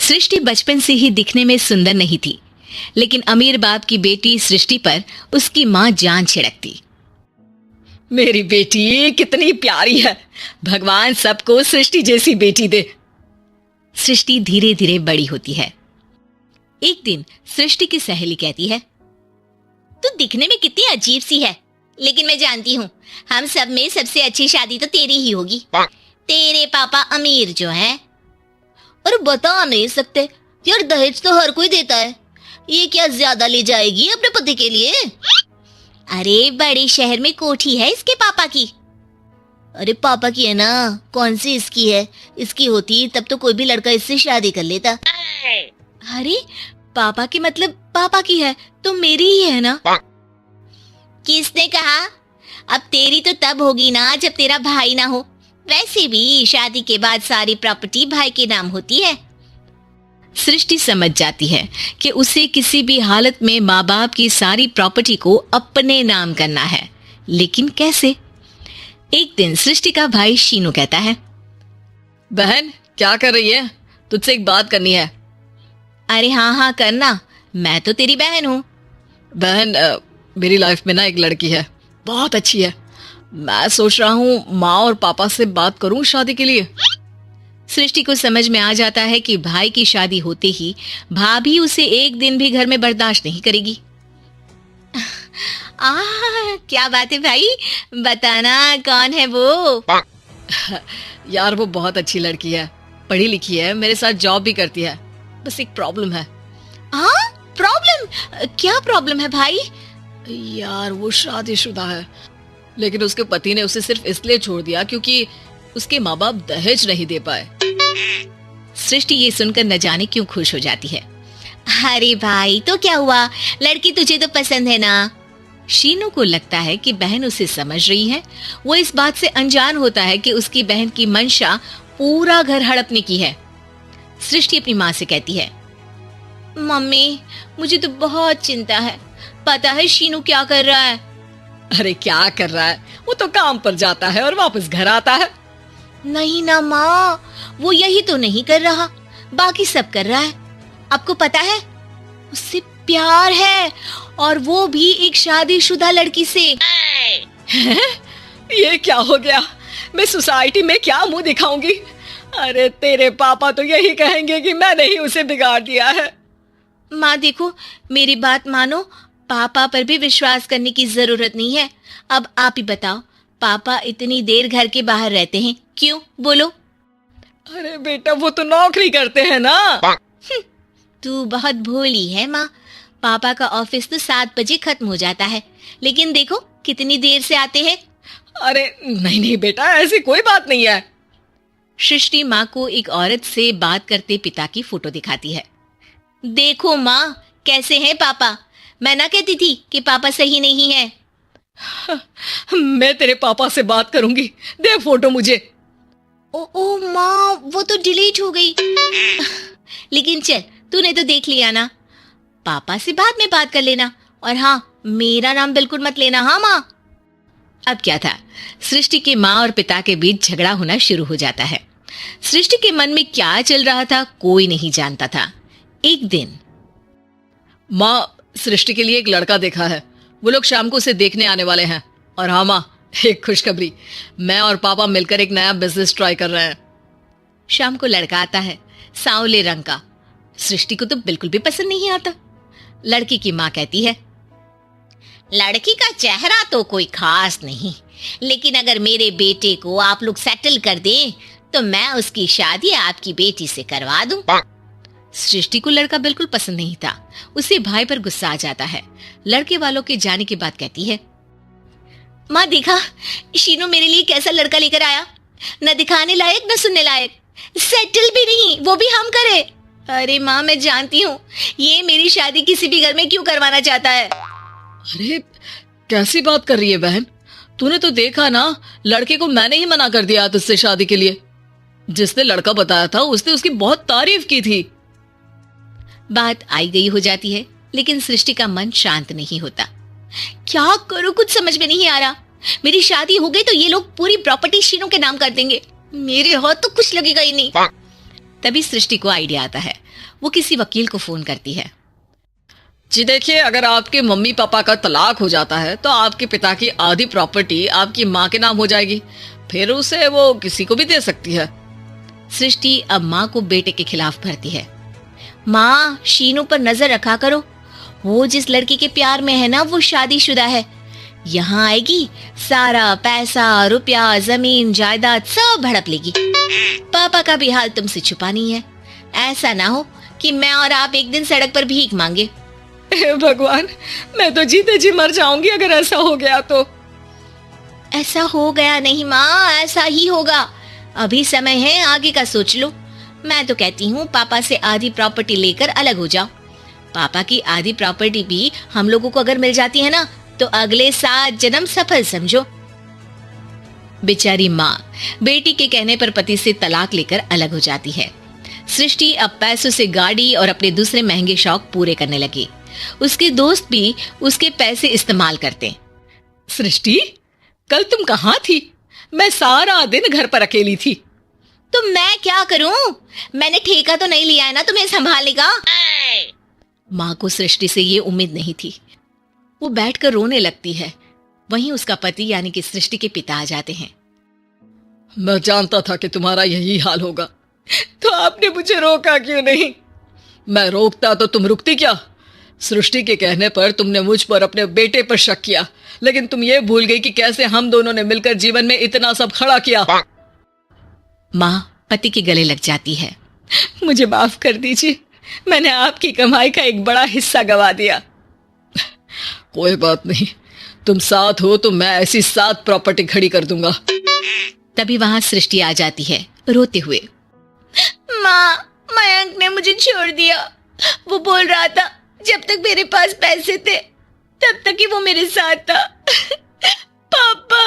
सृष्टि बचपन से ही दिखने में सुंदर नहीं थी, लेकिन अमीर बाप की बेटी सृष्टि पर उसकी माँ जान छिड़कती। मेरी बेटी कितनी प्यारी है, भगवान सबको सृष्टि जैसी बेटी दे। सृष्टि धीरे धीरे बड़ी होती है। एक दिन सृष्टि की सहेली कहती है, तू दिखने में कितनी अजीब सी है, लेकिन मैं जानती हूँ हम सब में सबसे अच्छी शादी तो तेरी ही होगी। तेरे पापा अमीर जो हैं। और बता नहीं सकते यार, दहेज तो हर कोई देता है, ये क्या ज्यादा ले जाएगी अपने पति के लिए? अरे बड़े शहर में कोठी है इसके पापा की। अरे पापा की है ना, कौन सी इसकी है? इसकी होती तब तो कोई भी लड़का इससे शादी कर लेता। अरे पापा की मतलब पापा की है तो मेरी ही है ना? किसने कहा? अब तेरी तो तब होगी ना जब तेरा भाई ना हो। वैसे भी शादी के बाद सारी प्रॉपर्टी भाई के नाम होती है। सृष्टि समझ जाती है कि उसे किसी भी हालत में माँ बाप की सारी प्रॉपर्टी को अपने नाम करना है, लेकिन कैसे? एक दिन सृष्टि का भाई शीनू कहता है, बहन क्या कर रही है? तुझसे एक बात करनी है। अरे हाँ हाँ करना, मैं तो तेरी बहन हूँ। बहन मेरी लाइफ में ना एक लड़की है, बहुत अच्छी है। मैं सोच रहा हूँ माँ और पापा से बात करूँ शादी के लिए। सृष्टि को समझ में आ जाता है कि भाई की शादी होते ही भाभी उसे एक दिन भी घर में बर्दाश्त नहीं करेगी। क्या बात है भाई, बताना कौन है वो? यार वो बहुत अच्छी लड़की है, पढ़ी लिखी है, मेरे साथ जॉब भी करती है। बस एक प्रॉब्लम है। हाँ प्रॉब्लम? क्या प्रॉब्लम है भाई? यार वो शादीशुदा है, लेकिन उसके पति ने उसे सिर्फ इसलिए छोड़ दिया क्योंकि उसके माँ बाप दहेज नहीं दे पाए। सृष्टि ये सुनकर न जाने क्यों खुश हो जाती है। अरे भाई तो क्या हुआ, लड़की तुझे तो पसंद है ना? शीनू को लगता है कि बहन उसे समझ रही है। वो इस बात से अनजान होता है कि उसकी बहन की मंशा पूरा घर हड़पने की है। सृष्टि अपनी माँ से कहती है, मम्मी मुझे तो बहुत चिंता है, पता है शीनू क्या कर रहा है? अरे क्या कर रहा है, वो तो काम पर जाता है और वापस घर आता है। नहीं ना माँ, वो यही तो नहीं कर रहा, बाकी सब कर रहा है। आपको पता है उससे प्यार है, और वो भी एक शादीशुदा लड़की से। ये क्या हो गया, मैं सोसाइटी में क्या मुंह दिखाऊंगी? अरे तेरे पापा तो यही कहेंगे कि मैंने ही उसे बिगाड़ दिया है। माँ देखो मेरी बात मानो, पापा पर भी विश्वास करने की जरूरत नहीं है। अब आप ही बताओ, पापा इतनी देर घर के बाहर रहते हैं क्यों, बोलो? अरे बेटा वो तो नौकरी करते हैं ना। तू बहुत भोली है माँ, पापा का ऑफिस तो 7 बजे खत्म हो जाता है, लेकिन देखो कितनी देर से आते हैं। अरे नहीं नहीं बेटा, ऐसी कोई बात नहीं है। सृष्टि माँ को एक औरत से बात करते पिता की फोटो दिखाती है। देखो माँ कैसे हैं पापा, मैं ना कहती थी कि पापा सही नहीं है। मैं तेरे पापा से बात करूंगी, दे फोटो मुझे। ओ माँ वो तो डिलीट हो गई। लेकिन चल तूने तो देख लिया ना, पापा से बाद में बात कर लेना, और हाँ मेरा नाम बिल्कुल मत लेना। हाँ माँ। अब क्या था, सृष्टि के माँ और पिता के बीच झगड़ा होना शुरू हो जाता है। सृष्टि के मन में क्या चल रहा था कोई नहीं जानता था। एक दिन, माँ सृष्टि के लिए एक लड़का देखा है, वो लोग शाम को उसे देखने आने वाले हैं। और हाँ माँ एक खुशखबरी, मैं और पापा मिलकर एक नया बिजनेस ट्राई कर रहे हैं। शाम को लड़का आता है, सांवले रंग का। सृष्टि को तो बिल्कुल भी पसंद नहीं आता। लड़की की माँ कहती है, लड़की का चेहरा तो कोई खास नहीं, लेकिन अगर मेरे बेटे को आप लोग सेटल कर दें तो मैं उसकी शादी आपकी बेटी से करवा दूं। सृष्टि को लड़का बिल्कुल पसंद नहीं था। उसे भाई पर गुस्सा आ जाता है। लड़के वालों के जाने के बाद कहती है, माँ देखा शीनू मेरे लिए कैसा लड़का लेकर आया, न दिखाने लायक न सुनने लायक, सेटल भी नहीं, वो भी हम करे। अरे माँ मैं जानती हूँ ये मेरी शादी किसी भी घर में क्यों करवाना चाहता है। अरे कैसी बात कर रही है बहन, तूने तो देखा ना, लड़के को मैंने ही मना कर दिया तुझसे शादी के लिए। जिसने लड़का बताया था उसने उसकी बहुत तारीफ की थी। बात आई गई हो जाती है, लेकिन सृष्टि का मन शांत नहीं होता। क्या करूं कुछ समझ में नहीं आ रहा। मेरी शादी हो गई तो ये लोग पूरी प्रॉपर्टी शीनू के नाम कर देंगे, मेरे हाथ तो कुछ लगेगा ही नहीं। तभी सृष्टि को आइडिया आता है। वो किसी वकील को फोन करती है। जी देखिए, अगर आपके मम्मी पापा का तलाक हो जाता है तो आपके पिता की आधी प्रॉपर्टी आपकी माँ के नाम हो जाएगी, फिर उसे वो किसी को भी दे सकती है। सृष्टि अब माँ को बेटे के खिलाफ भरती है। माँ, शीनू पर नजर रखा करो, वो जिस लड़की के प्यार में है ना वो शादीशुदा है। यहाँ आएगी, सारा पैसा, रुपया, जमीन, जायदाद सब हड़प लेगी। पापा का भी हाल तुमसे छुपा नहीं है। ऐसा ना हो कि मैं और आप एक दिन सड़क पर भीख मांगे। भगवान, मैं तो जीते जी मर जाऊंगी अगर ऐसा हो गया तो। ऐसा हो गया नहीं माँ, ऐसा ही होगा। अभी समय है, आगे का सोच लो। मैं तो कहती हूँ पापा से आधी प्रॉपर्टी लेकर अलग हो जाओ। पापा की आधी प्रॉपर्टी भी हम लोगों को अगर मिल जाती है ना तो अगले 7 जन्म सफल समझो। बेचारी माँ बेटी के कहने पर पति से तलाक लेकर अलग हो जाती है। सृष्टि अब पैसों से गाड़ी और अपने दूसरे महंगे शौक पूरे करने लगी। उसके दोस्त भी उसके पैसे इस्तेमाल करते। सृष्टि, कल तुम कहाँ थी? मैं सारा दिन घर पर अकेली थी। तो मैं क्या करूं? मैंने ठेका तो नहीं लिया है ना तुम्हें संभालने का। माँ को सृष्टि से ये उम्मीद नहीं थी। वो बैठकर रोने लगती है। वहीं उसका पति यानी कि सृष्टि के पिता आ जाते हैं। मैं जानता था कि तुम्हारा यही हाल होगा, तो आपने मुझे रोका क्यों नहीं? मैं रोकता तो तुम रुकती क्या? सृष्टि के कहने पर तुमने मुझ पर अपने बेटे पर शक किया, लेकिन तुम ये भूल गई कि कैसे हम दोनों ने मिलकर जीवन में इतना सब खड़ा किया। माँ पति के गले लग जाती है। मुझे माफ कर दीजिए, मैंने आपकी कमाई का एक बड़ा हिस्सा गवा दिया। कोई बात नहीं, तुम साथ हो तो मैं ऐसी 7 प्रॉपर्टी खड़ी कर दूंगा। तभी वहां सृष्टि आ जाती है रोते हुए। माँ, मयंक ने मुझे छोड़ दिया। वो बोल रहा था जब तक मेरे पास पैसे थे तब तक ही वो मेरे साथ था। पापा,